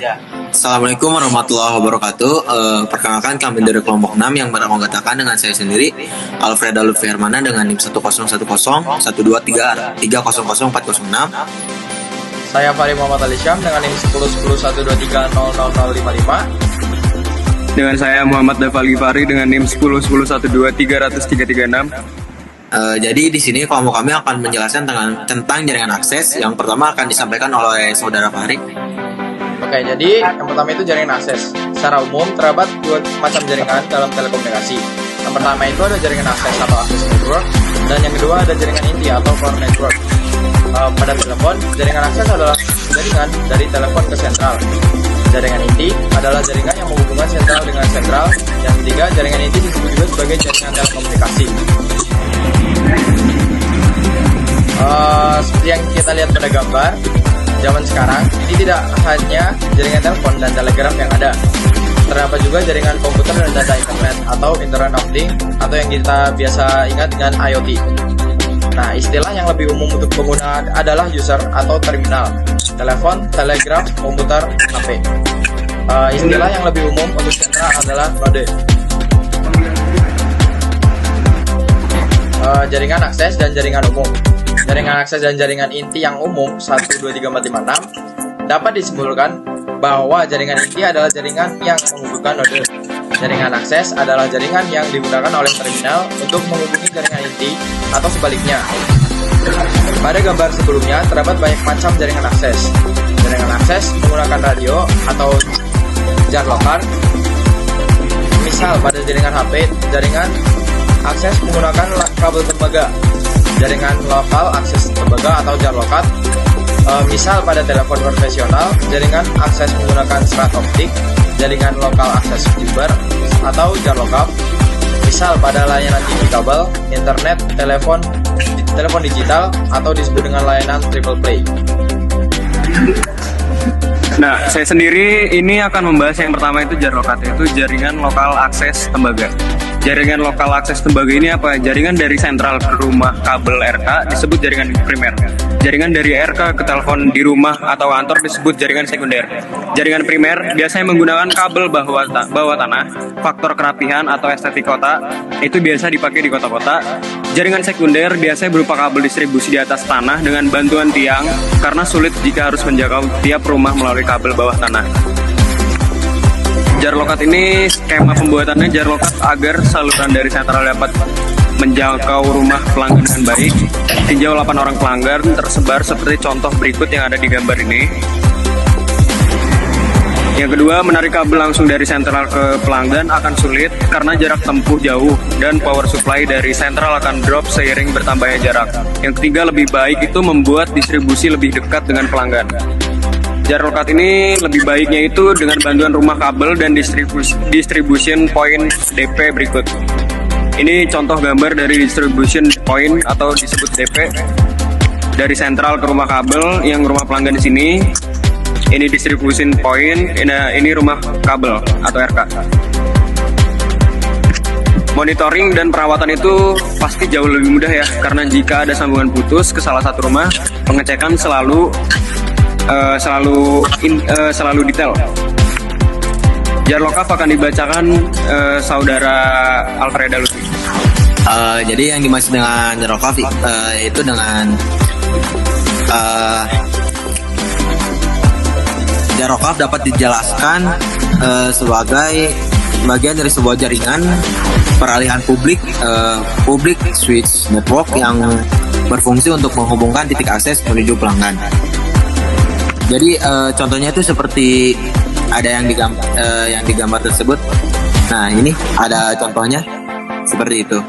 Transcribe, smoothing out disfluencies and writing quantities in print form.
Assalamualaikum warahmatullahi wabarakatuh. Perkenalkan kami dari kelompok 6 yang beranggotakan dengan saya sendiri, Alfreda Lutfi Hermana dengan NIM 1010123300406. Saya Fahri Muhammad Alisyam dengan NIM 10121230055. Dengan saya Muhammad Dafal Ghifari dengan NIM 10112300336. Jadi di sini kelompok kami akan menjelaskan tentang jaringan akses. Yang pertama akan disampaikan oleh saudara Fahri. Oke, jadi yang pertama itu jaringan akses. Secara umum terdapat dua macam jaringan dalam telekomunikasi. Yang pertama itu ada jaringan akses atau access network, dan yang kedua ada jaringan inti atau core network. Pada telepon, jaringan akses adalah jaringan dari telepon ke sentral. Jaringan inti adalah jaringan yang menghubungkan sentral dengan sentral. Yang ketiga, jaringan inti disebut juga sebagai jaringan telekomunikasi. Seperti yang kita lihat pada gambar, zaman sekarang ini tidak hanya jaringan telepon dan telegram yang ada. Terdapat juga jaringan komputer dan data internet atau Internet of Things, atau yang kita biasa ingat dengan IoT. Nah, istilah yang lebih umum untuk pengguna adalah user atau terminal, telepon, telegraf, komputer, HP. Istilah yang lebih umum untuk sentral adalah node. Jaringan akses dan jaringan umum. Jaringan akses dan jaringan inti yang umum 1, 2, 3, 4, 5, 6 dapat disimpulkan bahwa jaringan inti adalah jaringan yang menghubungkan node. Jaringan akses adalah jaringan yang digunakan oleh terminal untuk menghubungi jaringan inti atau sebaliknya. Pada gambar sebelumnya terdapat banyak macam jaringan akses. Jaringan akses menggunakan radio atau jar lokal. Misal pada jaringan HP, jaringan akses menggunakan kabel tembaga. Jaringan lokal akses tembaga atau jar lokal. Misal pada telepon konvensional, jaringan akses menggunakan serat optik. Jaringan lokal akses fiber atau jar lokal. Misal pada layanan TV kabel, internet, telepon digital atau disebut dengan layanan triple play. Nah, saya sendiri ini akan membahas yang pertama itu jar lokal, yaitu jaringan lokal akses tembaga. Jaringan lokal akses tembaga ini apa? Jaringan dari sentral ke rumah kabel RK disebut jaringan primer. Jaringan dari RK ke telepon di rumah atau kantor disebut jaringan sekunder. Jaringan primer biasanya menggunakan kabel bawah tanah, faktor kerapihan atau estetik kota, itu biasa dipakai di kota-kota. Jaringan sekunder biasanya berupa kabel distribusi di atas tanah dengan bantuan tiang karena sulit jika harus menjangkau tiap rumah melalui kabel bawah tanah. Jar lokat ini skema pembuatannya jar lokat agar saluran dari sentral dapat menjangkau rumah pelanggan dengan baik. Tinjau 8 orang pelanggan tersebar seperti contoh berikut yang ada di gambar ini. Yang kedua, menarik kabel langsung dari sentral ke pelanggan akan sulit karena jarak tempuh jauh dan power supply dari sentral akan drop seiring bertambahnya jarak. Yang ketiga, lebih baik itu membuat distribusi lebih dekat dengan pelanggan. Jar lokat ini lebih baiknya itu dengan bantuan rumah kabel dan distribution point DP berikut. Ini contoh gambar dari distribution point atau disebut DP dari sentral ke rumah kabel. Yang rumah pelanggan di sini, ini distribution point, ini rumah kabel atau RK. Monitoring dan perawatan itu pasti jauh lebih mudah ya, karena jika ada sambungan putus ke salah satu rumah, pengecekan selalu detail. Jar lokal akan dibacakan saudara Alfreda Lutfi. Jadi yang dimaksud dengan jar lokal itu dengan jar lokal dapat dijelaskan sebagai bagian dari sebuah jaringan peralihan public switch network yang berfungsi untuk menghubungkan titik akses menuju pelanggan. Jadi contohnya itu seperti ada yang digambar tersebut. Nah, ini ada contohnya seperti itu.